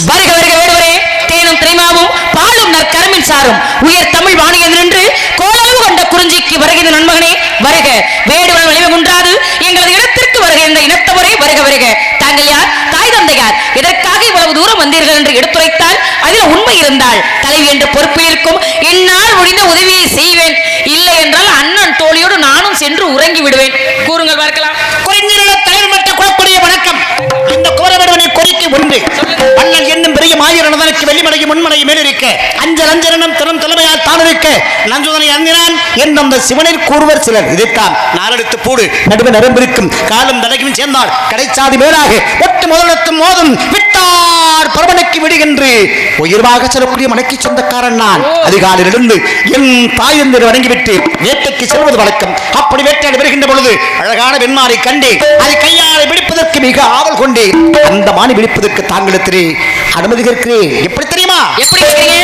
வருக வருக வேடுவரே, தேனும் திரைமாவும் பாலும் நற்கரமின் சாரும் உயர் தமிழ் வாணியன் என்று கோளளவு கொண்ட குறிஞ்சிக்கு வருகிற நண்பகனே வருக. வேடுவன் வலிமை குன்றாது எங்களது இடத்திற்கு வருக என்ற இனத்தவரே வருக வருக. தாங்கள் யார், தாய் தந்தையார், எதற்காக இவ்வளவு தூரம் வந்தீர்கள் என்று எடுத்துரைத்தால் அதில் உண்மை இருந்தால் தலைவி என்று பொறுப்பில் இருக்கும் என்னால் முடிந்த உதவியை செய்வேன். இல்லை என்றால் அண்ணன் தோழியோடு நானும் சென்று உறங்கி விடுவேன். கூறுங்கள் பார்க்கலாம். தலைவர் மற்ற குழப்படைய வணக்கம். இந்த கோரவடவனை கோரிக்கை ஒன்று. அண்ணன் என்னும் பெரிய மாயிரனதனுக்கு வெள்ளிமலையும் முன்மலையும் மேலிருக்க அஞ்சல் அஞ்சலனும் திறம் தலைமையால் தான் இருக்க நஞ்சுதனை அந்தினான் என்று அந்த சிவனில் கூறுவர் சிலர். இதைத்தான் நாளெடுத்து போடு நடுவே நரம்பிருக்கும் காலம் தலைக்கும் சேர்ந்தால் கடைச்சாதி மேலாக ஒட்டு முதலத்தும் மோதும் விட்டார் பரவனுக்கு விடுகின்று உயிர்வாக செல்லக்கூடிய மனைக்கு சொந்தக்காரன் நான். அதிகாலையிலிருந்து என் தாய் என்று வணங்கிவிட்டு வேட்டைக்கு செல்வது வழக்கம். அப்படி வேட்டையாடி வருகின்ற பொழுது அழகான வெண்மானை கண்டு அதை கையாளை பிடிப்பதற்கு மிக ஆவல் கொண்டு அந்த மானை பிடிப்பதற்கு தாங்களிடத்திலே அனுமதி கேட்கிறேன். எப்படி தெரியுமா? எப்படி கேட்கிறீங்க?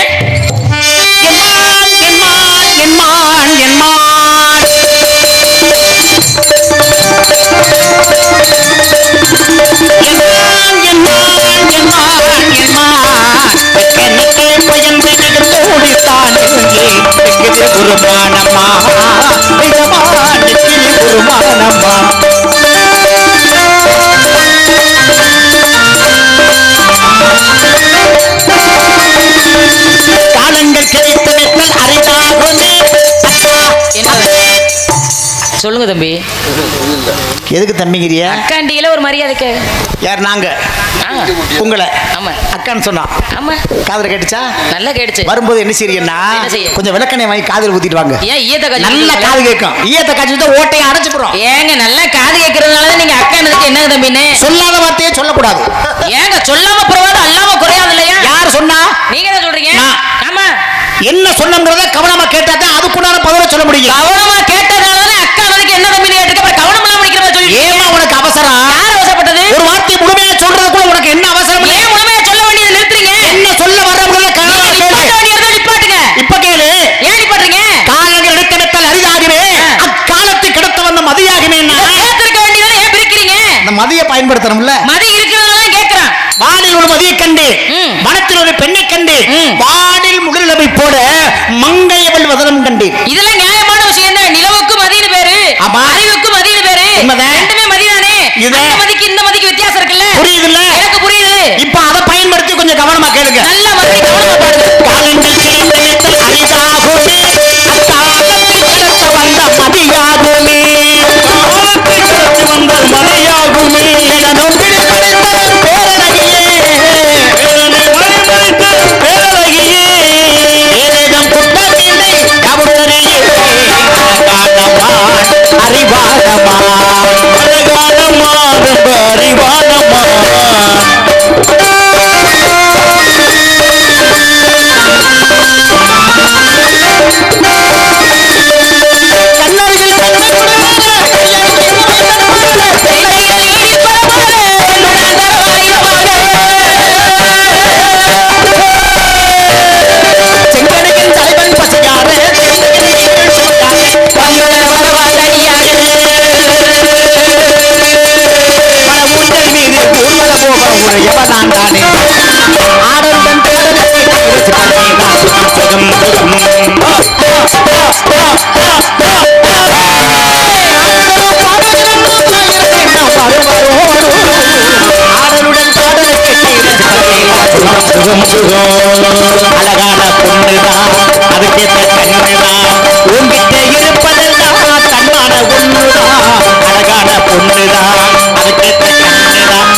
சொல்லுங்க தம்பி. எதுக்கு தம்பிங்கிறிய? அக்காண்டியில ஒரு மரியாதைக்கு. யார்? நாங்க உங்களை ஆமா அக்கான்னு சொன்னா ஆமா காதுல கேட்டுச்சா? நல்லா கேட்டுச்சு. வரும்போது என்ன செய்யறீங்கன்னா கொஞ்சம் விளக்கெண்ணெய் வாங்கி காதுல ஊத்திட்டு வாங்க. ஏன் ஈயத்த காய்ச்சி நல்லா காது கேட்கும். ஈயத்த காய்ச்சி ஓட்டையை அடைச்சு போறோம். ஏங்க நல்லா காது கேட்கறதுனால நீங்க அக்கானதுக்கு என்னங்க தம்பின்னு சொல்லாத வார்த்தையே சொல்லக்கூடாது. ஏங்க சொல்லாம பரவாது அல்லாம குறையாது இல்லையா? யார் சொன்னா? நீங்க தான் சொல்றீங்க. ஆமா என்ன சொன்னங்கிறத கவனமா கேட்டாதான் அதுக்குண்டான பதில சொல்ல முடியும். கவனமா கேட்டதாலதான் அக்கானதுக்கு என்ன தம்பி கேட்டுக்க கவனம் எல்லாம் முடிக்கிற மாதிரி சொல்லி. ஏமா உனக்கு அவசரம்? யார் அவசரப்பட்டது? ஒரு வார்த்தை முழுமையா சொல்றதுக்குள்ள உனக்கு என்ன அவசரம்? ஏன் முழுமையா சொல்ல வேண்டியது நிறுத்துறீங்க? என்ன சொல்ல வர்றவங்கள கவனமா கேளு. நிப்பாட்டுங்க. இப்ப கேளு. ஏன் நிப்பாட்டுறீங்க? காலங்கள் எடுத்தெடுத்தால் அரிதாகுமே அக்காலத்து கிடத்த வந்த மதியாகுமே. கேட்டிருக்க வேண்டியதானே ஏன் பிரிக்கிறீங்க? இந்த மதியை பயன்படுத்தணும்ல. மதி இருக்கிறதுனால கேட்கிறான். வானில் ஒரு மதியை கண்டு வனத்தில் ஒரு பெண்ணை கண்டு வானில் முகிலவை போட மங்கையவள் வதனம் கண்டு. இதெல்லாம் நியாயமான விஷயம் தான். நிலவுக்கு மதின்னு பேரு, அறிவுக்கு மதின்னு பேரு. ரெண்டுமே மதிதானே. இந்த மதிக்கு இந்த மதிக்கு வித்தியாசம் இருக்குல்ல? புரியுதுல்ல? எனக்கு புரியுது. இப்ப அதை பயன்படுத்தி கொஞ்சம் கவனமா கேளுங்க. நல்ல மதி கவனமா பாருங்க. காலங்கள் கிழித்தல் அரிதாகுமே அக்காலத்தில் கிடத்த வந்த மதியாகுமே. காலத்தில் கிடத்து வந்த மதியாகுமே. இடனும் பிடிப்படைத்த பேரழகியே பேரழகியே ஏதேதம் குட்டமில்லை கவுடரியே அறிவாரமா அழகாரமா அறிவாரமா. அழகான பொண்ணுதான் அதுக்கேற்ற கண்ணுதான் உங்கிட்ட இருப்பதெல்லாம் தன்மான ஒண்ணுதான். அழகான பொண்ணுதான் அதுக்கேற்ற கண்ணுதான்.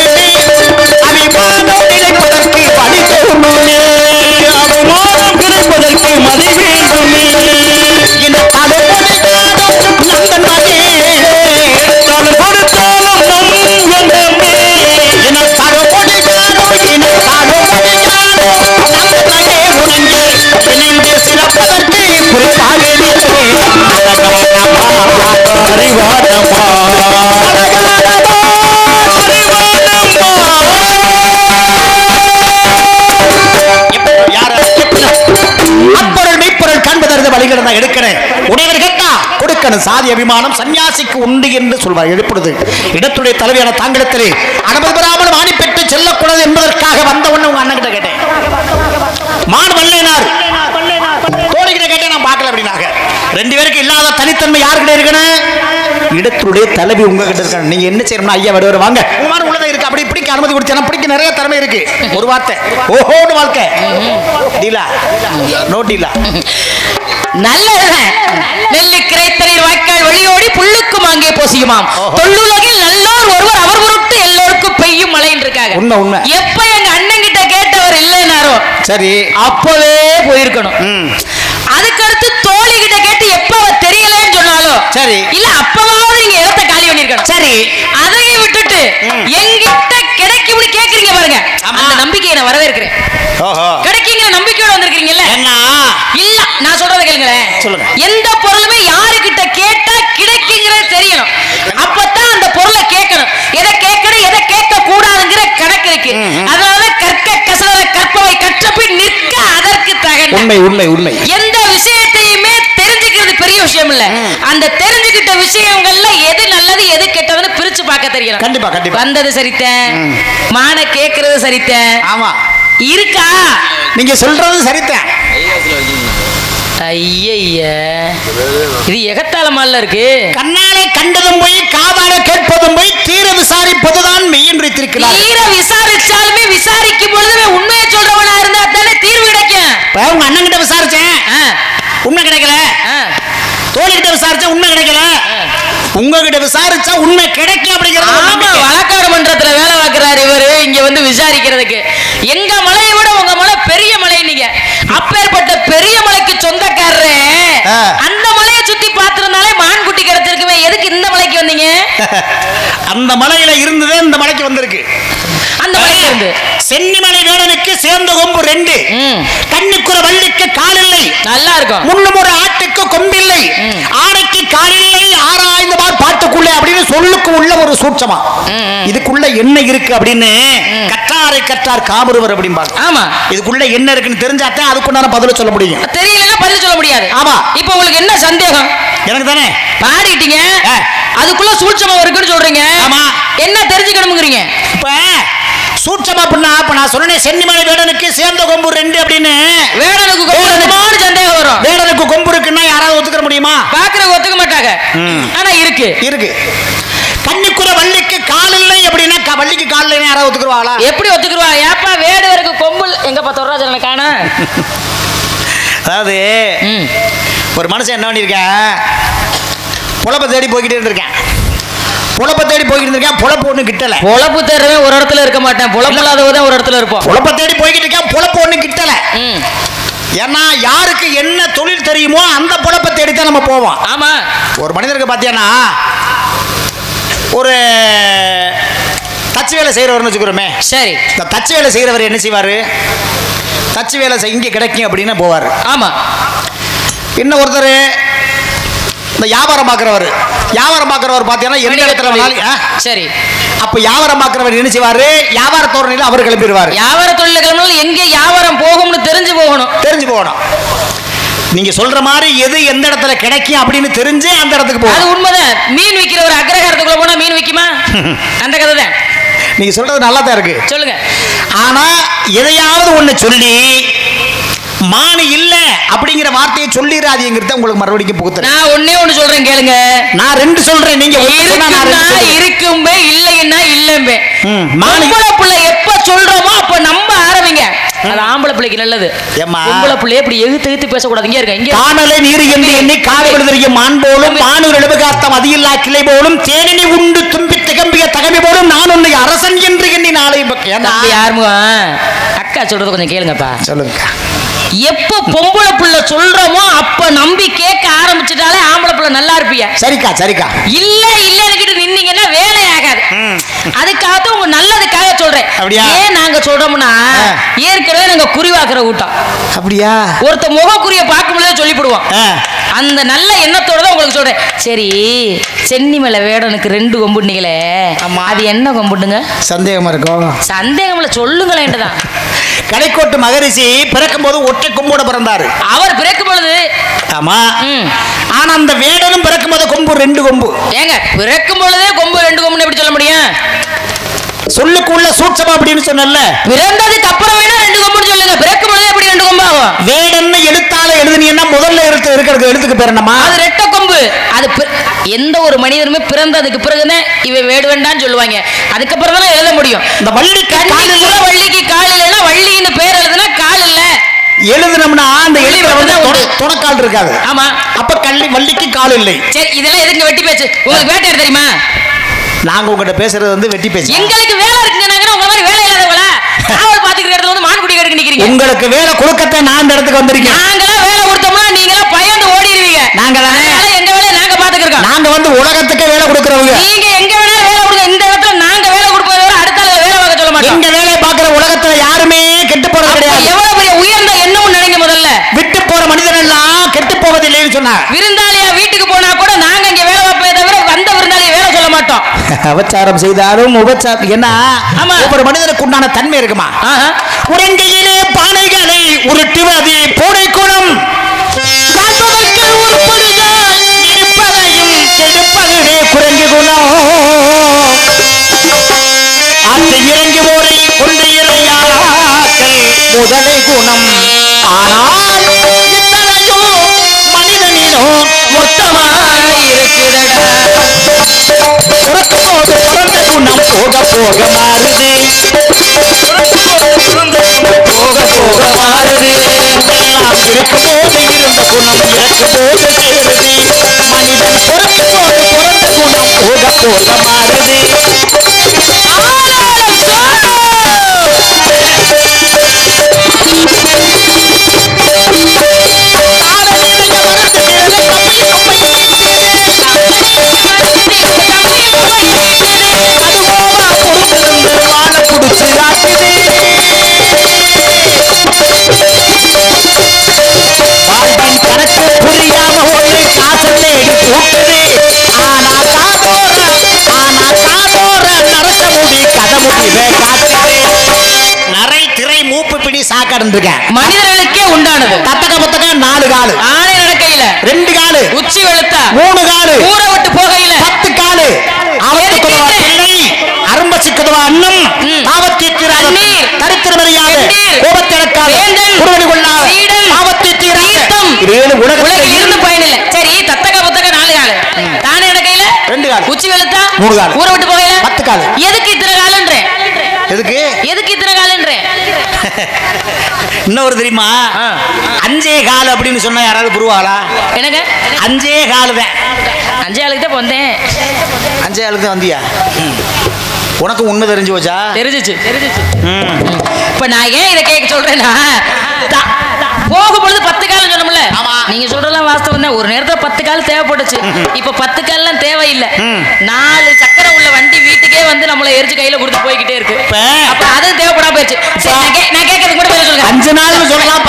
பிடிப்பதற்கு அபிமானம் கிடைப்பதற்கு வழி வேண்டுமே. அபிமானம் கிடைப்பதற்கு மதி வேண்டுமே. இந்த தலைவனும் நந்தன் மகே கொடுத்தாலும் நம் எண்ணமே. இருக்கணும். சாதி அபிமானம் சன்னியாசிக்கு உண்டு என்று சொல்வார். எழுப்புறது இடத்துடைய தலைவியான தாங்களிடத்திலே அனுமதி பெறாமல் மாணி பெற்று செல்லக்கூடாது என்பதற்காக வந்த உடனே உங்க அண்ணன் கிட்ட கேட்டேன். மான் வல்லைனார் தோழிகிட்ட கேட்டேன், நான் பார்க்கல அப்படின்னாங்க. ரெண்டு பேருக்கு இல்லாத தனித்தன்மை யாருக்கிட்ட இருக்கணும்? இடத்துடைய தலைவி உங்ககிட்ட இருக்கணும். நீங்க என்ன செய்யணும்னா, ஐயா வருவார் வாங்க உமார் உள்ளதா இருக்கு அப்படி பிடிக்க அனுமதி கொடுத்தா பிடிக்க நிறைய திறமை இருக்கு. ஒரு வார்த்தை ஓஹோன்னு வாழ்க்கை டீலா நோ டீலா. நல்லதுதான். நெல்லு கிரைத்தலில் வாய்க்கால் வழியோடி புல்லுக்கும் அங்கே போசியுமாம். தொல்லுலகில் நல்லோர் ஒருவர் அவர் பொருட்டு எல்லோருக்கும் பெய்யும் மழைன்னு இருக்காங்க. உண்மை உண்மை. எப்ப எங்க அண்ணன் கிட்ட கேட்டவர் இல்லைன்னாரோ சரி அப்பவே போயிருக்கணும். அதுக்கடுத்து தோழி கிட்ட கேட்டு எப்ப தெரியலன்னு சொன்னாலும் சரி இல்ல அப்பவாவது நீங்க இடத்தை காலி பண்ணிருக்கணும். சரி அதையும் விட்டுட்டு எங்கிட்ட கிடைக்கும் கேக்குறீங்க பாருங்க. அந்த நம்பிக்கையை நான் வரவேற்கிறேன். கிடைக்குங்கிற நம்பிக்கையோட வந்திருக்கீங்கல்ல. இல்ல நான் சொல்றதை கேளுங்களேன். சொல்லுங்க. எந்த பொருளுமே யாருக்கிட்ட கேட்டா கிடைக்குங்கிறது தெரியணும். அப்பதான் அந்த பொருளை கேட்கணும். எதை கேட்கணும் எதை கேட்க கூடாதுங்கிற கணக்கு இருக்கு. அதனால கற்க கசட கற்பவை கற்றபின் நிற்க அதற்கு தகன. உண்மை உண்மை உண்மை. எந்த விஷயத்தையுமே தெரிஞ்சுக்கிறது பெரிய விஷயம் இல்ல. அந்த தெரிஞ்சுக்கிட்ட விஷயங்கள்ல எது நல்லது எது கெட்டதுன்னு பிரிச்சு பார்க்க தெரியணும். கண்டிப்பா கண்டிப்பா. வந்தது சரித்தேன், மான கேட்கறது சரித்தேன். ஆமா இருக்கா நீங்க சொல்றது சரித்தேன். ஐய இது எகத்தாளமால இருக்கு. கண்ணாலே கண்டதும் போய் காதாலே கேட்பதும் போய் தீர விசாரிப்பதுதான் மெய்யென்றிருக்கிறார். தீர விசாரிச்சாலுமே விசாரிக்கும் பொழுது உண்மையை சொல்றவனா இருந்தா தானே தீர்வு கிடைக்கும். உங்க அண்ணன் கிட்ட விசாரிச்சேன் உண்மை கிடைக்கல. தோழி கிட்ட விசாரிச்சா உண்மை கிடைக்கல. உங்ககிட்ட விசாரிச்சா உண்மை கிடைக்கும் அப்படிங்கிறது. வழக்காடு மன்றத்துல வேலை பார்க்கிறாரு இவரு இங்க வந்து விசாரிக்கிறதுக்கு. எங்க மலையை விட உங்க மலை பெரிய மலை. நீங்க அப்பேற்பட்ட பெரிய மலைக்கு சொந்தக்காரரு. அந்த மலையை சுத்தி பார்த்திருந்தாலே மான்குட்டி கிடைச்சிருக்குமே. எதுக்கு இந்த மலைக்கு வந்தீங்க? அந்த மலையில இருந்ததே இந்த மலைக்கு வந்திருக்கு. அந்த மலையில இருந்து சென்னிமலை வேடனுக்கு சேர்ந்த கொம்பு 2, கண்ணுக்குற வள்ளிக்கு கால் இல்லை. நல்லா இருக்கும். முன்னும் ஒரு ஆட்டுக்கு கொம்பில்லை, ஆணைக்கு கால் இல்லை, ஆராய்ந்து பாட்டுக்குள்ள அப்படின்னு சொல்லுக்கு உள்ள ஒரு சூட்சமா. இதுக்குள்ள என்ன இருக்கு அப்படின்னு கற்றாரை கற்றார் காமருவர் அப்படிம்பாங்க. ஆமா இதுக்குள்ள என்ன இருக்குன்னு தெரிஞ்சாதான் அதுக்குண்டான பதில சொல்ல முடியும். தெரியலன்னா பதில் சொல்ல முடியாது. ஆமா இப்போ உங்களுக்கு என்ன சந்தேகம்? எனக்கு தானே பாடிட்டீங்க அதுக்குள்ள சூட்சமா இருக்குன்னு சொல்றீங்க. ஆமா என்ன தெரிஞ்சுக்கணும்ங்கறீங்க? இப்ப சூட்சமா அப்படின்னா இப்ப நான் சொன்னேன் சென்னிமலை வேடனுக்கு சேர்ந்த கொம்பு 2 அப்படின்னு. வேடனுக்கு கொம்பு சந்தேகம் வரும். வேடனுக்கு கொம்பு இருக்குன்னா யாராவது ஒத்துக்க முடியுமா? பாக்குறவங்க ஒத்துக்க மாட்டாங்க. ஆனா இருக்கு இருக்கு. கண்ணுக்குற வள்ளிக்கு கால் இல்லை அப்படின்னா வள்ளிக்கு கால் இல்லைன்னு யாராவது ஒத்துக்குருவாங்களா? எப்படி ஒத்துக்குருவா? ஏப்பா வேடுவருக்கு கொம்பு எங்க பார்த்தோரா ஜன காண. அதாவது ஒரு மனுஷன் என்ன பண்ணிருக்கேன், பொழப்ப தேடி போய்கிட்டே இருந்திருக்கேன். பொழப்ப தேடி போய்கிட்டு இருக்கேன். பொழப்பு ஒண்ணு கிட்டல. பொழப்பு தேடுறவன் ஒரு இடத்துல இருக்க மாட்டேன். பொழப்பு இல்லாதவன் ஒரு இடத்துல இருப்போம். பொழப்ப தேடி போய்கிட்டு இருக்கேன். பொழப்பு ஒண்ணு கிட்டல. ஏன்னா யாருக்கு என்ன தொழில் தெரியுமோ அந்த பொழப்ப தேடித்தான் நம்ம போவோம். ஆமா ஒரு மனிதருக்கு பாத்தீங்கன்னா ஒரு தச்சு வேலை செய்யறவர்னு வச்சுக்கிறோமே. சரி இந்த தச்சு வேலை செய்யறவர் என்ன செய்வாரு? தச்சு வேலை இங்க கிடைக்கும் அப்படின்னு போவாரு. ஆமா இன்னும் ஒருத்தர் இந்த வியாபாரம் பார்க்கிறவர் பார்த்தீங்கன்னா எந்த இடத்துல சரி அப்ப வியாபாரம் பார்க்கிறவர் என்ன செய்வாரு? வியாபார தோரணையில அவர் கிளம்பிடுவார். வியாபார தொழில கிளம்பினாலும் எங்க வியாபாரம் போகும்னு தெரிஞ்சு போகணும். நீங்க சொல்ற மாதிரி எது எந்த இடத்துல கிடைக்கும் அப்படின்னு தெரிஞ்சு அந்த இடத்துக்கு போகும். அது உண்மைதான். மீன் விக்கிற ஒரு அக்ரஹாரத்துக்குள்ள போனா மீன் விக்குமா? அந்த கதை தான். நீங்க சொல்றது நல்லா தான் இருக்கு. சொல்லுங்க. ஆனா எதையாவது ஒண்ணு சொல்லி மானு இல்ல அப்படிங்கிற வார்த்தையை சொல்லிராதீங்கிறத உங்களுக்கு மறுபடியும் புகுத்துறேன். நான் ஒண்ணே ஒண்ணு சொல்றேன் கேளுங்க. நான் 2 சொல்றேன். நீங்க இருக்கும்பே இல்லைன்னா இல்லம்பே. மானுக்குள்ள புள்ள எப்ப சொல்றோமோ அப்ப நம்ப ஆரம்பிங்க. அது ஆம்பளை பிள்ளைக்கு நல்லது. பொம்பளை பிள்ளை இப்படி எகுத்து பேசக்கூடாது. இங்க இருக்க இங்க காணலை நீர் எண்ணி காலை விழுதிருக்க மான் போலும் மானூர் எழுபகாத்தம் அதில்லா கிளை போலும் தேனினி உண்டு தும்பி திகம்பிய தகமை போலும் நான் உன்னை அரசன் என்று எண்ணி நாளை யாருமா அக்கா சொல்றது கொஞ்சம் கேளுங்கப்பா. சொல்லுங்க. எப்ப பொம்பளை புள்ள சொல்றோமோ அப்ப நம்பி கேட்க ஆரம்பிச்சுட்டாலே ஆம்பளை புள்ள நல்லா இருப்பியா? சரிக்கா இல்ல நின்னீங்கன்னா வேலை ஆகாது. அதுக்காக உங்க நல்லதுக்காக சொல்றேன். ஏன் நாங்க சொல்றோம்னா ஏற்கனவே நாங்க குறிவாக்குற கூட்டம். அப்படியா? ஒருத்த முகக்குரிய பார்க்கும்போதே சொல்லிவிடுவோம். அந்த நல்ல எண்ணத்தோட தான் உங்களுக்கு சொல்றேன். சரி சென்னிமலை வேடனுக்கு 2 கொம்புன்னீங்களே, அது என்ன கொம்புண்டுங்க? சந்தேகமா இருக்கும். சந்தேகம்ல சொல்லுங்களேன். கலைக்கோட்டு மகரிஷி பிறக்கும் போது ஒற்றை கொம்போட பிறந்தாரு. அவர் பிறக்கும் பொழுது ஆமா. ஆனா அந்த வேடனும் பிறக்கும் போது கொம்பு 2 கொம்பு. ஏங்க பிறக்கும் பொழுதே கொம்பு 2 கொம்புன்னு எப்படி சொல்ல முடியும்? சொல்லுக்குள்ள சூட்சமா அப்படின்னு சொன்னல. பிறந்ததுக்கு அப்புறம் வேணா 2 கொம்புன்னு சொல்லுங்க. பிறக்கும் பொழுதே எப்படி 2 கொம்பு ஆகும்? வேடன்னு எழுத்தால எழுதுனீங்கன்னா முதல்ல இருக்கிறது எழுத்துக்கு பேர் என்னமா? அது ரெட்டை கொம்பு. அது எந்த ஒரு மனிதனுமே பிறந்ததுக்கு பிறகுதான் இவன் வேடுவண்டான்னு சொல்லுவாங்க. அதுக்கப்புறம் தான் எழுத முடியும். இந்த வள்ளி வள்ளிக்கு கால் இல்லைன்னா வள்ளின்னு பேர் எழுதுனா கால் இல்ல. எழுதுனோம்னா அந்த எழுத்துல வந்து துணக்கால் இருக்காது. ஆமா. அப்ப வள்ளிக்கு கால் இல்லை. சரி இதெல்லாம் எதுக்கு வெட்டி பேச்சு? உங்களுக்கு வேட்டையாட தெரியுமா? நாங்க உங்ககிட்ட பேசுறது வந்து வெட்டி பேச்சு. எங்களுக்கு வேலை இருக்குங்க. உங்க மாதிரி வேலை இல்லாதவங்களா? காவல் பாத்துக்கிற இடத்துல வந்து மான் குடி கெடுக்க நிக்கிறீங்க. உங்களுக்கு வேலை கொடுக்கத்தை நான் இந்த இடத்துக்கு வந்திருக்கேன். நாங்களா வேலை கொடுத்தோம்னா நீங்களா பயந்து ஓடிடுவீங்க. நாங்க எங்க வேலையை நாங்க பாத்துக்கிறோம். நாங்க வந்து உலகத்துக்கு வேலை கொடுக்கறவங்க. நீங்க எங்க வேணாலும் வேலை கொடுங்க. இந்த இடத்துல நாங்க வேலை கொடுப்பதை விட அடுத்த வேலை பார்க்க சொல்ல மாட்டோம். எங்க வேலையை பாக்குற உலகத்துல யாருமே கெட்டு போறது கிடையாது. எவ்வளவு பெரிய உயர்ந்த எண்ணம் நினைங்க. முதல்ல விட்டு போற மனிதன் எல்லாம் கெட்டு போவதில்லைன்னு சொன்னார். விருந்தாளியா வீட்டுக்கு போனா கூட நாங்க இங்க வேலை பார்ப்பதை தவிர வந்த விருந்தாளியை வேலை சொல்ல மாட்டோம். அபச்சாரம் செய்தாலும் உபச்சாரம் என்ன ஒவ்வொரு மனிதனுக்கு உண்டான தன்மை இருக்குமா? உரங்கையிலே பானைகளை உருட்டுவது பூனை குணம். இருப்பதையும் கெடுப்பதுவே குரங்கு குணம். அந்த இறங்கி போரை கொண்டு இறையாக்கள் முதலை குணம். ஆனால் இத்தனையும் மனிதனிலும் மொத்தமாயிருக்கிறதா. பிறந்த குணம் போக போக மாறுது. போக போக மாறுது. எல்லாம் இருக்கும் போது இருந்த குணம் இறக்கும் போது சேருது. மனிதன் பிறக்கும் போது பிறந்த குணம் போக போக மாறுது. மனிதர்களுக்கே உண்டானது. தத்தக புத்தக 4 காலு. ஆணை நடக்கையில 2 காலு. உச்சி வெளுத்தா 3 காலு. ஊற விட்டு போகையில 10 காலு. அவத்துக்குதவா பிள்ளை அரும்பசிக்குதவா அன்னம் ஆவத்தீத்திராத தரித்திரமறியாத கோபத்திறக்காத குருவடி கொள்ளாத ஆவத்தீத்திராத உலகில் இருந்து பயனில்லை. சரி தத்தக புத்தக 4 காலு. தானே நடக்கையில 2 காலு. உச்சி வெளுத்தா 3 காலு. ஊற விட்டு போகையில 10 காலு. எதுக்கு இத்தனை காலுன்றேன்? எதுக்கு இத்தனை காலுன்றேன்? இன்னொரு தெரியுமா? 5 கால் அப்படின்னு சொன்னா யாராவது புரிவாளா? எனக்கு 5 கால் தான். 5 காலுக்கு தான் வந்தேன். 5 காலுக்கு தான் வந்தியா? உனக்கு உண்மை தெரிஞ்சு வச்சா? தெரிஞ்சிச்சு. இப்ப நான் ஏன் இதை கேட்க சொல்றேன்னா போகும்பொழுது 10 காலம் சொன்னோம்ல. நீங்க சொல்றதெல்லாம் வாஸ்தவம் தான். ஒரு நேரத்துல 10 கால் தேவைப்பட்டுச்சு. இப்ப 10 கால்லாம் தேவையில்லை. 4 சக்கரம் உள்ள வண்டி வீட்டுக்கே வந்து நம்மள எரிச்சு கையில கொடுத்து போய்கிட்டே இருக்கு. அப்ப அது தேவைப்படாம போயிடுச்சு. நான் கேட்கறதுக்கு கூட பேர சொல்லுங்க. 5 நாள்னு சொல்லலாம்.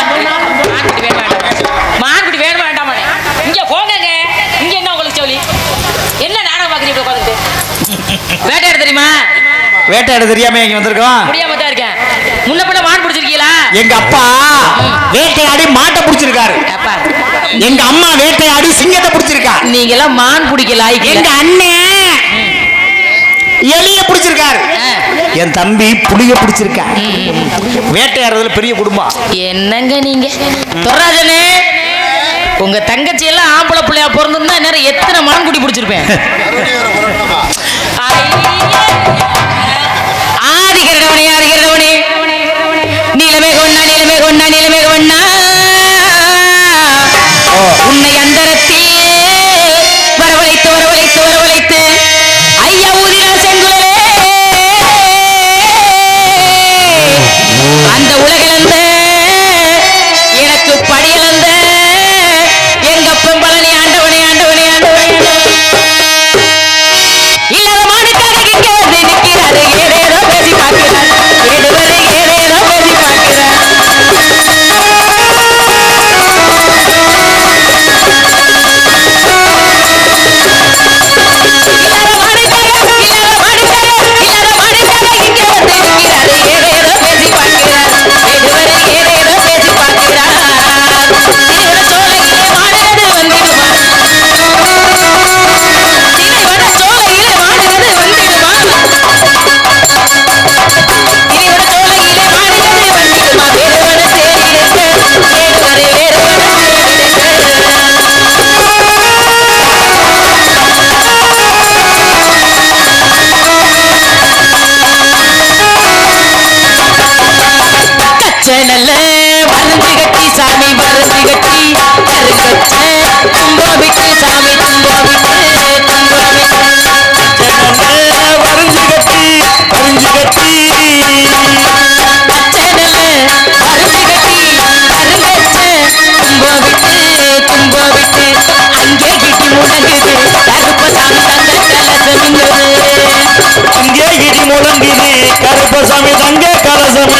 மான்குடி வேணும் வேண்டாமா? இங்க போங்கங்க. இங்க என்ன உங்களுக்கு சொல்லி என்ன நாடகம் பாக்குறீங்க? உட்காந்துட்டு வேட்டையாட தெரியுமா? வேட்டையாட தெரியாம இங்க வந்திருக்கோம். முடியாம தான் இருக்கேன். முன்ன பின்ன மான் பிடிச்சிருக்கீங்களா? எங்க அப்பா வேட்டையாடி மாட்டை பிடிச்சிருக்காரு. எங்க அம்மா வேட்டையாடி சிங்கத்தை பிடிச்சிருக்கா. நீங்க எல்லாம் மான் பிடிக்கல. எங்க அண்ணன் எலிய பிடிச்சிருக்காரு. என் தம்பி புளிய பிடிச்சிருக்கா. வேட்டையாடுறதுல பெரிய குடும்பம். என்னங்க நீங்க தொராஜனே, உங்க தங்கச்சி எல்லாம் ஆம்பளை பிள்ளையா பிறந்திருந்தா நேரம் எத்தனை மான்குடி பிடிச்சிருப்பேன். ஆதிகரடவனே ஆதிகரடவனே நீலமே கொண்டா நீலமே கொண்டா நீலமே கொண்டா உன்னை அந்தரத்தே வரவழைத்து வரவழைத்து வரவழைத்து ஐயா ஊதினால் செங்குலே அந்த உலகிழந்த எனக்கு படியிழந்த எங்க பெம்பளனி ஆண்டவனே ஆண்டவனே ஆண்டவனே இல்லாத மானுக்காக இங்கே வந்து நிற்கிறேன்.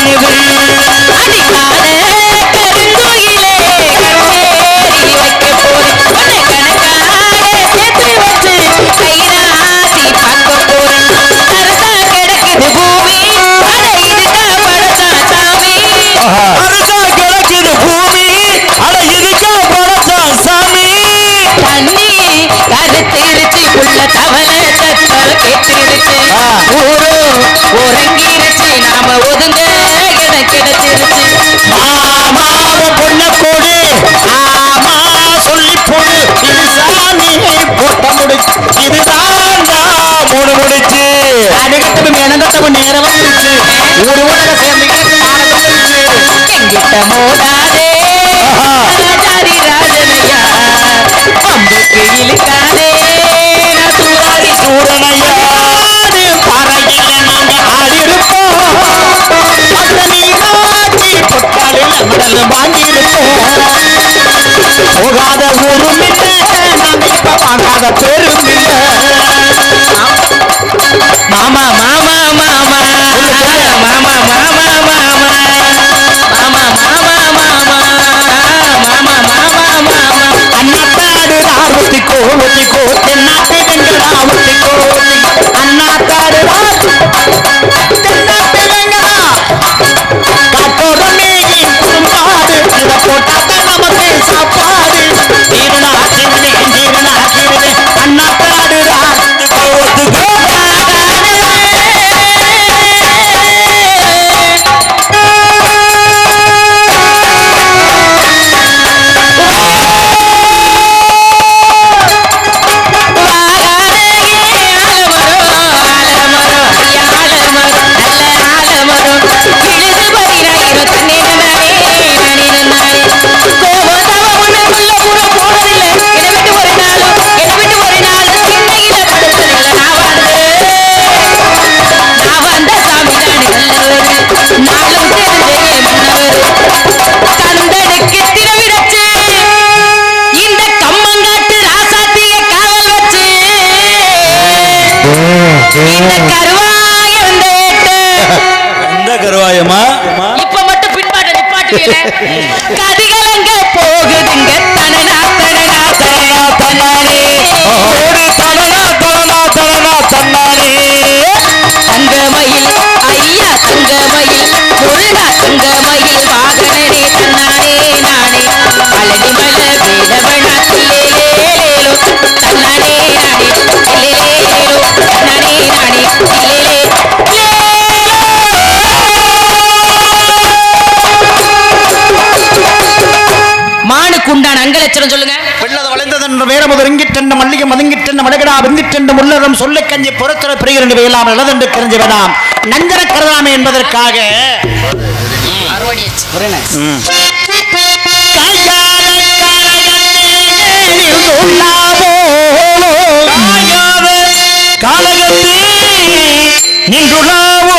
கனிவு அடிக்காத கருங்குயிலே கண்ணேறி வைக்க போறேன் உன்னை கணக்காக சேர்த்து வச்சு கைராசி பார்க்க போறேன் தரசா கிடக்குது பூமி அட இதுக்கா படச்சா சாமி அரசா கிடக்குது பூமி அட இதுக்கா படச்சா சாமி தண்ணி கருத்திருச்சு உள்ள தவளை சத்தம் கேட்டிருச்சு ஊரு உறங்கிருச்சு நாம ஒதுங்க இடம் கிடைச்சிருச்சு மாமாவ பொண்ண போடு ஆமா சொல்லி போடு இது சாமி போட்ட முடிச்சு இதுதான்டா மூணு முடிச்சு அடிக்கட்டவும் எனக்கட்டவும் நேரம் வந்துருச்சு ஒரு உலக சேர்ந்துக்கிட்டு நாடகம் வந்துருச்சு எங்கிட்ட மோதாதே ராஜாதி ராஜனையா அம்புக்கு இழுக்காதே நான் சூறாடி சூரனையா பறையில நாங்க ஆடிருப்போம் அந்த நீராட்டி பொட்டாளில் மடல் வாங்கியிருப்போம் போகாத ஊரும் இல்லை நாங்க இப்ப வாங்காத பெரும் இல்லை மாமா மாமா மாமா மாமா மாமா மாமா மாமா மாமா மாமா மாமா மாமா அண்ணாத்தாடு ஒத்திக்கோ ஒத்திக்கோ தென்னாட்டு வெங்கடா ஒத்திக்கோ அண்ணாத்தாடு தென்னாட்டு வெங்கடா காட்டோட மேகி குறும்பாடு இதை போட்டாத்தான் நமக்கு சாப்பாடு ஜீரணா ஜீரணே அண்ணாத்தாடு ஒத்துக்கோ கருவாயமா இப்ப மட்டும் பின்பாட்ட நிப்பாட்டுவீல கதிகலங்க போகுதுங்க தனனா தனனா தனனா தன்னானே ஒரு தனனா தனனா தனனா தன்னானே தங்கமயில் ஐயா தங்கமயில் முருகா தங்கமயில் வாகனனே தன்னானே நானே அழகி மல வேலவனா தில்லேலேலோ தன்னானே நானே தில்லேலேலோ தன்னானே நானே தில்லேலே மானுக்குண்டான அங்கலட்சணம் சொல்லுங்க வெள்ளத வளைந்ததென்ற வேரமுதல் இங்கிட்டென்ற மல்லிகை மதுங்கிட்டென்ற மடகடா வெந்திட்டென்ற முள்ளரம் சொல்ல கஞ்சி புறத்துற பிரிகின்ற வேலாம் இளதென்று கரைஞ்சி வேண்டாம் நஞ்சர கருதாமை என்பதற்காக காலகத்தே நின்றுளாவோ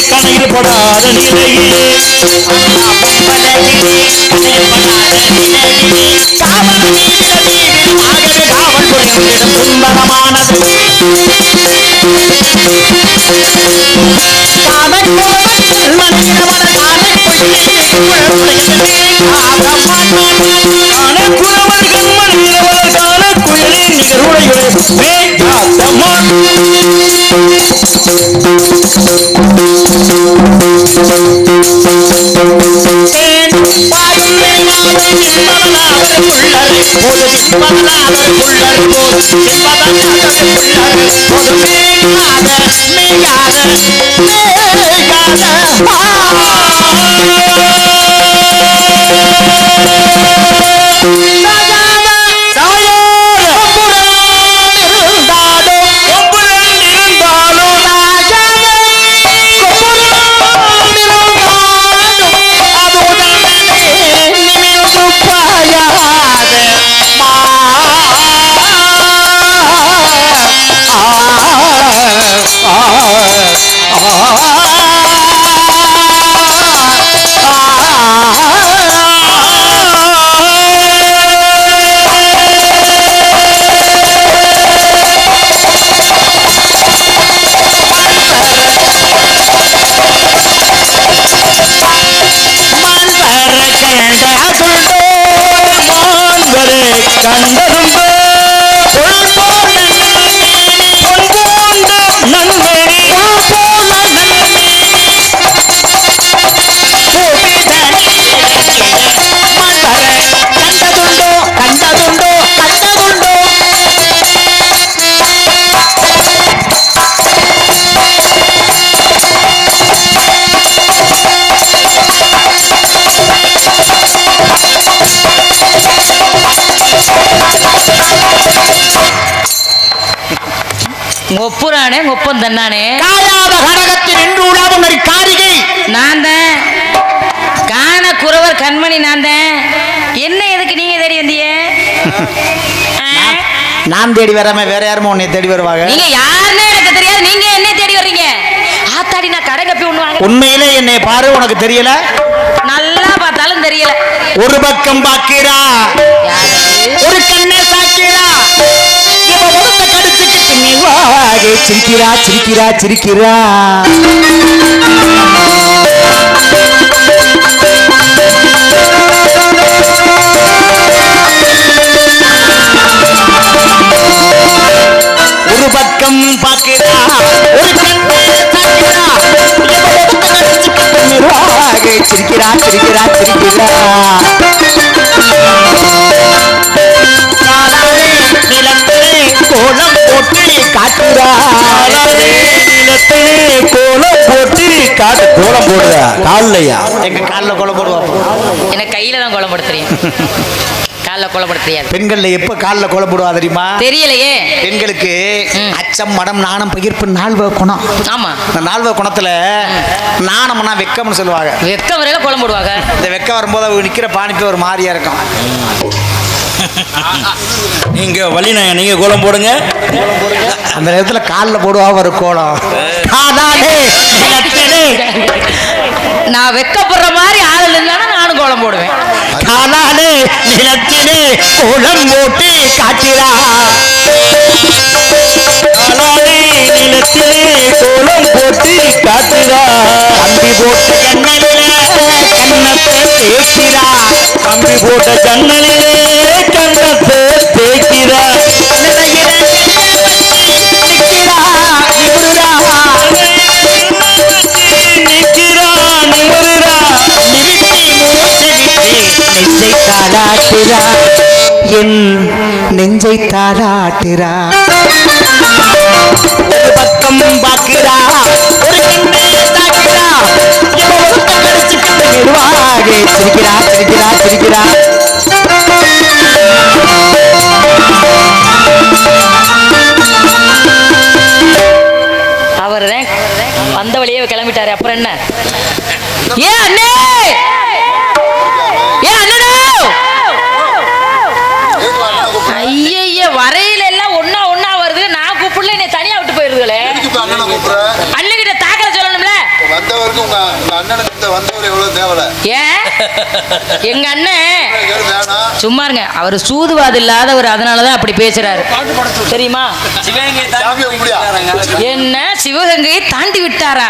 கணையில் படாத நிலையிலே காவல் புரிந்திடும் சுந்தரமானது ஒப்புரானே ஒப்பம் தன்னானே காயாத கடகத்தில் நின்று உலாவும் ஒரு காரிகை நான் தான் காண குறவர் கண்மணி நான் தான் என்ன எதுக்கு நீங்க தேடி வந்தீங்க நான் தேடி வராம வேற யாருமே உன்னை தேடி வருவாங்க நீங்க யாருன்னு எனக்கு தெரியாது நீங்க என்ன தேடி வர்றீங்க ஆத்தாடி நான் கடை கப்பி ஒண்ணு வாங்க உண்மையிலே என்னை பாரு உனக்கு தெரியல நல்லா பார்த்தாலும் தெரியல ஒரு பக்கம் பாக்கிறா ஒரு கண்ணை சாக்கிறா இவ ஒருத்த கடிச்சுக்கிட்டு நீ வாகே சிரிக்கிறா சிரிக்கிறா சிரிக்கிறா ஒரு பக்கம் பாக்கிறா ஒரு கண்ணை சாக்கிறா இவ ஒருத்த கடிச்சுக்கிட்டு நீ வாகே சிரிக்கிறா சிரிக்கிறா சிரிக்கிறா கோலம் போட்டு காட்டுறா கோலம் போட்டு காட்டு கோலம் போடுறா காலையா எங்க காலில் கோலம் போடுவா எனக்கு கையில தான் கோலம் போட தெரியும் கால்ல கோலம் போட தெரியாது பெண்கள்ல எப்ப காலில் கோலம் போடுவா தெரியுமா தெரியலையே பெண்களுக்கு அச்சம் மடம் நாணம் பகிர்ப்பு நால்வ குணம் ஆமா இந்த நால்வ குணத்துல நாணம்னா வெக்கம்னு சொல்லுவாங்க வெக்க வரையில கோலம் போடுவாங்க இந்த வெக்கம் வரும்போது அவங்க நிக்கிற பாணிப்பு ஒரு மாதிரியா இருக்கும் நீங்க வழினா நீங்க கோலம் போடுங்க அந்த நேரத்துல காலில் போடுவா ஒரு கோலம் நான் வெக்கப்படுற மாதிரி ஆள் இருந்தானா நானும் கோலம் போடுவேன் காலாலே நிலத்திலே கோலம் போட்டு காட்டிரா காலாலே நிலத்திலே கோலம் போட்டு காட்டிரா கம்பி போட்ட ஜன்னலிலே கண்ணத்தை தேய்க்கிறா கம்பி போட்ட ஜன்னலிலே கண்ணத்தை தேய்க்கிறா நெஞ்சை தாளாட்டுறா என் நெஞ்சை தாளாட்டுறா ஒரு பக்கம் பாக்குறா ஒரு கண்ணே தாக்குறா கடிச்சுக்கிட்டு மெதுவாக சிரிக்கிறா சிரிக்கிறா சிரிக்கிறா அவர்தான் அந்த வழியே கிளம்பிட்டாரு. அப்புறம் என்ன? ஏ அண்ணே, ஏ அண்ணனோ, ஐய வரையில எல்லாம் ஒன்னா ஒன்னா வருது. நான் கூப்பிடல, என்னை தனியா விட்டு போயிருதுகளே. அண்ணன் கிட்ட தாக்கல சொல்லணும்ல. வந்தவருக்கு உங்க அண்ணனுக்கு வந்தவர் எவ்வளவு தேவலை. ஏன் எங்க அண்ணன் சும்மா இருங்க, அவர் சூதுவாது இல்லாதவர், அதனாலதான் அப்படி பேசுறாரு தெரியுமா? என்ன சிவகங்கையை தாண்டி விட்டாரா?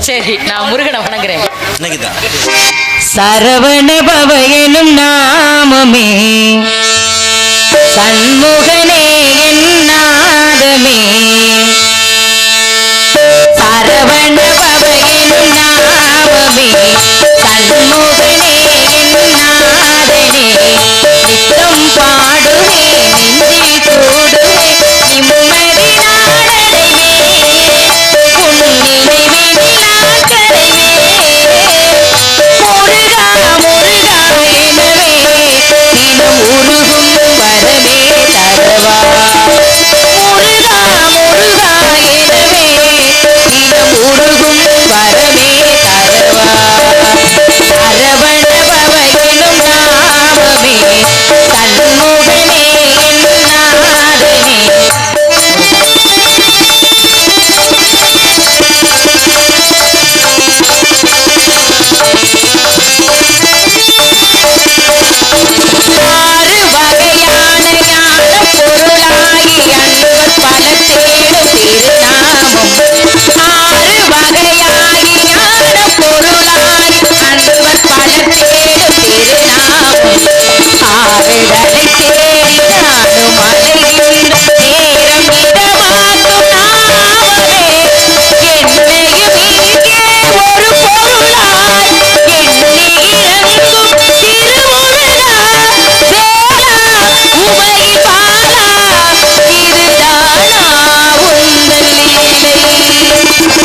சரி, நான் முருகனை வணங்குறேன். சரவண பவ எனும் நாமமே சண்முகனே என் நாதமே. சரவண பவ எனும் நாமமே சண்முகனே என் நாதனே. நித்தம் பாடுவே நெஞ்சி கூடுவே நிம்மதி நாடடைவே புன்னினைவே நிலாக்கரைவே. முருகா முருகா எனவே தினம் உருகும் வரமே தரவா. முருகா முருகா எனவே தினம் உருகும் வரமே தரவா. சரவண பவ எனும் நாமமே சண்முகனே என் நாதனே. ஆறு வகையான ஞான பொருளாகி அன்பர் பல தேடும் திருநாமம். ஆறு வகையாகி ஞான பொருளாகி அன்பர் பல தேடும் திருநாமம். ஆறுதலை தேடி நானும் அலைகின்ற நேரம் இடமாக்கும் நாமமே. என்னையும் இங்கே ஒரு பொருளாய் எண்ணி இறங்கும் திருமுருகா. வேளா உமை பாலா இதுதானா உந்தன் லீலை.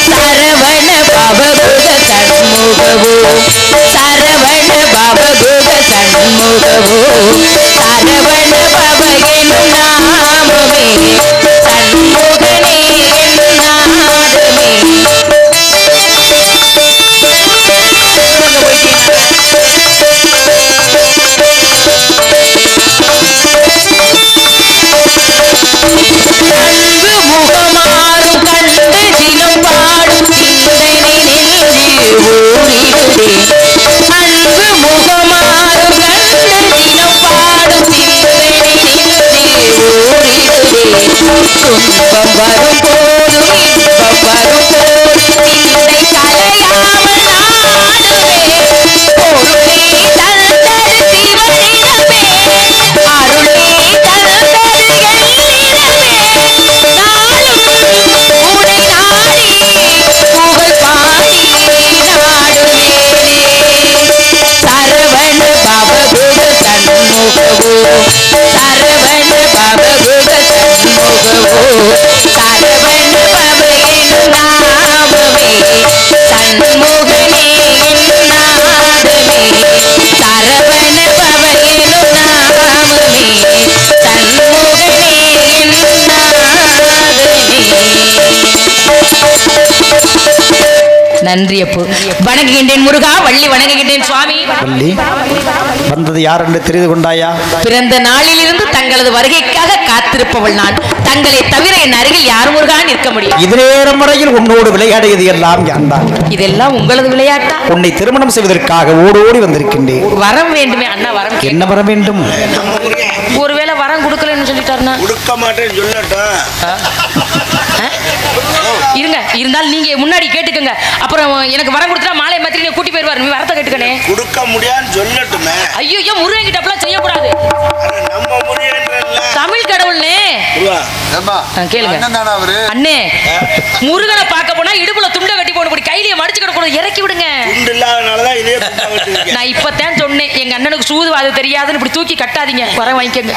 சரவண பவகுக சண்முகவோ சரவண பவகுக சண்முகவோ. சரவண பவ எனும் நாமமே சண்முகனே என் நாதமே. அன்பு முகமாறும் கண்டு தினம் பாடும் சிந்தனை நெஞ்சில் ஊறிடுதே. அன்பு முகமாறும் கண்டு தினம் பாடும் சிந்தனை நெஞ்சில் ஊறிடுதே. துன்பம் வரும் போதும் இன்பம் வரும் போதும் சிந்தை கலையாமல் நாடுவே. பொருளே தந்தது சிவனிடமே அருளே தந்தது என்னிடமே. நாளும் உனை நாடி புகழ் பாடி நாடுவேனே. சரவண பவகுக சண்முகவோ சரவண பவகுக சண்முகவோ. சரவண பவ எனும் நாமமே சண்முகனே என் நாதமே. சரவண பவ எனும் நாமமே சண்முகனே என் நாதமே. நன்றி அப்பு. வணங்குகின்றேன் முருகா, வள்ளி வணங்குகின்றேன் சுவாமி. வள்ளி வந்தது யார் என்று தெரிந்து கொண்டாயா? பிறந்த நாளிலிருந்து தங்களது வருகைக்காக காத்திருப்பவள் நான். தங்களை தவிர என் அருகில் யார் முருகா நிற்க முடியும்? இது நேரம் வரையில் உன்னோடு விளையாடியது எல்லாம் யான்தான். இதெல்லாம் உங்களது விளையாட்டா? உன்னை திருமணம் செய்வதற்காக ஓடோடி வந்திருக்கின்றேன். வரம் வேண்டுமே அண்ணா, வரம் என்ன வர வேண்டும்? ஒருவேளை வரம் கொடுக்கலன்னு சொல்லிட்டாருன்னா கொடுக்க மாட்டேன்னு சொல்லட்டா. இருங்க, இருந்தாலும் நீங்க முன்னாடி கேட்டுக்கங்க. அப்புறம் எனக்கு வரம் கொடுத்தா மாலை மாத்திரி கூட்டி போயிருவாரு. நீ வரத்தை கேட்டுக்கனே. கொடுக்க முடியான்னு சொல்லட்டுமே. ஐயோ முருகன் கிட்ட அப்பலாம் செய்யக்கூடாது. நம்ம முடியல தமிழ் கடவுள்னே. கேளுங்க அண்ணே, முருகனை பார்க்க போனா இடுப்புல துண்டை கட்டி போட முடியும், கையிலேயே மடிச்சு கிடக்கூடாது, இறக்கி விடுங்க. நான் இப்பதான் சொன்னேன், எங்க அண்ணனுக்கு சூது அது தெரியாதுன்னு இப்படி தூக்கி கட்டாதீங்க, வர வாங்கிக்கங்க.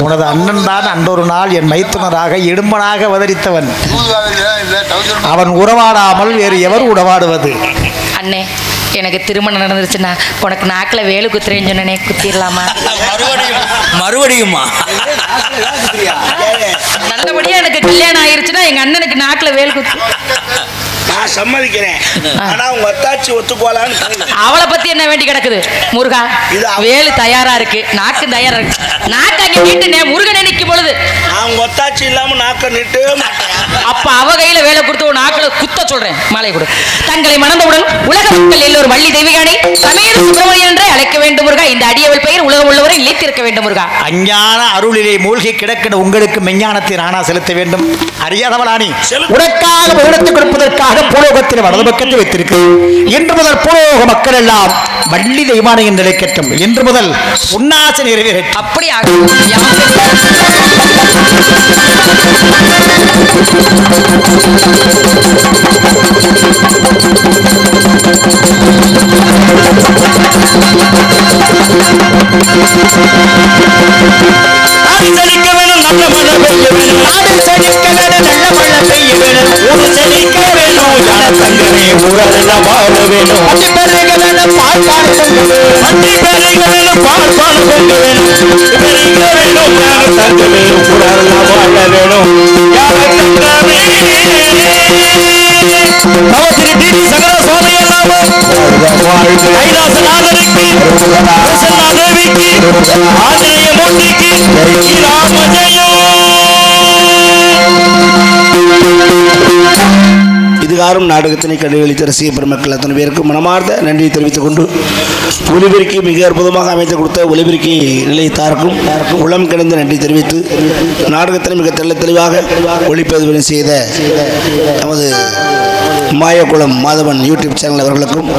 உனது அண்ணன் தான் அன்றொரு நாள் என் மைத்துனராக இடும்பனாக அவதரித்தவன். அவன் உறவாடாமல் வேறு எவர் உறவாடுவது? அண்ணே, எனக்கு திருமணம் நடந்துருச்சுன்னா உனக்கு நாக்கில் வேலு குத்துறேன்னு சொன்னே, குத்திடலாமா? மறுபடியுமா? நல்லபடியா எனக்கு கல்யாணம் ஆயிருச்சுன்னா எங்க அண்ணனுக்கு நாக்கில் வேலு குத்து. நான் சம்மதிக்கிறேன், ஆனா உங்க அத்தாச்சி ஒத்துக்கோலான்னு. அவளை பத்தி என்ன வேண்டி கிடக்குது? முருகா, வேலு தயாரா இருக்கு, நாக்கு தயாரா இருக்கு. நாக்கு அங்க நீட்டுனே, முருகனை நிக்கும் பொழுது நான் உங்க அத்தாச்சி இல்லாம நாக்க நீட்டு. அப்ப அவ கையில வேலை கொடுத்து ஒரு நாக்குல குத்த சொல்றேன், மாலை கொடு. தங்களை மணந்தவுடன் உலக மக்கள் எல்லோரும் வள்ளி தெய்வகானை சமீர சுப்பிரமணியன் என்றே அழைக்க வேண்டும் முருகா. இந்த அடியவள் பெயர் உலகம் உள்ளவரை இழைத்திருக்க வேண்டும் முருகா. அஞ்ஞான அருளிலே மூழ்கி கிடக்கிற உங்களுக்கு மெஞ்ஞானத்தை நானா செலுத்த வேண்டும். அறியாதவளானி, உனக்காக எடுத்துக் கொடுப்பதற்காக பூலோகத்தில் வலது பக்கத்தில் வைத்திருக்கிறேன். இன்று முதல் பூலோக மக்கள் எல்லாம் வள்ளி தெய்வானை என்று நிலைக்கட்டும். இன்று முதல் உன்னாசை நிறைவேறட்டும். அப்படி ஆகும். செழிக்க வேணும், நல்ல மழை பெய்ய வேணும். செழிக்க வேணும், நல்ல மழை பெய்ய வேணும். ஊரு செழிக்க வேணும், ஜனத்தங்கமே ஊரெல்லாம் வாழ வேணும். அடி பெருக வேணும், பால் பால் பொங்க வேணும். அடி பெருக வேணும், பால் பால் பொங்க வேணும். பெருக வேணும், ஜனத்தங்கமே ஊரெல்லாம் வாழ வேணும். ஜனத்தங்கமே நவசிரி டிவி சகல சுவாமி எல்லாம் கைலாசநாதனுக்கு, பிரசன்னாதேவிக்கு, ஆஞ்சநேய மூர்த்திக்கு ராம ஜெயம். இதுகாரும் நாடகத்தினை கண்டுகளித்த ரசிக பெருமக்கள் அத்தனை பேருக்கு மனமார்ந்த நன்றியை தெரிவித்துக் கொண்டு, ஒலிபெருக்கி மிக அற்புதமாக அமைத்து கொடுத்த ஒலிபெருக்கி நிலையத்தாருக்கும் உளம் கிடந்து நன்றி தெரிவித்து, நாடகத்தினை மிக தெளிவாக ஒளிப்பதிவு செய்த நமது மாயக்குளம் மாதவன் யூடியூப் சேனல் அவர்களுக்கும்,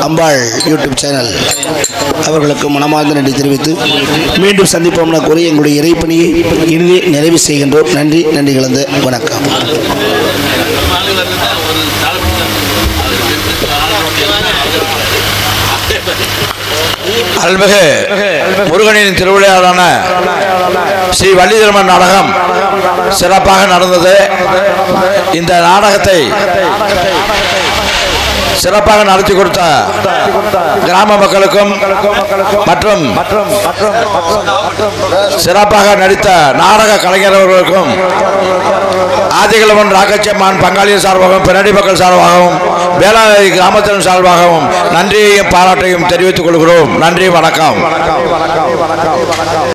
அம்பாள் யூடியூப் சேனல் அவர்களுக்கும் மனமார்ந்த நன்றி தெரிவித்து, மீண்டும் சந்திப்போம் என கூறி எங்களுடைய இறைப்பணியை இறுதி நிறைவு செய்கின்றோம். நன்றி, நன்றி கலந்த வணக்கம். அருள்மிகு முருகனின் திருவிளையாடான ஸ்ரீ வள்ளி திருமண நாடகம் சிறப்பாக நடந்தது. இந்த நாடகத்தை சிறப்பாக நடத்தி கொடுத்த கிராம மக்களுக்கும் மற்றும் சிறப்பாக நடித்த நாடக கலைஞர்களுக்கும் ஆதிகளவன் ராக்கச்சம்மான் பங்காளியின் சார்பாகவும் பின்னாடி மக்கள் சார்பாகவும் வேளாண் கிராமத்தின் சார்பாகவும் நன்றியையும் பாராட்டையும் தெரிவித்துக் கொள்கிறோம். நன்றி, வணக்கம்.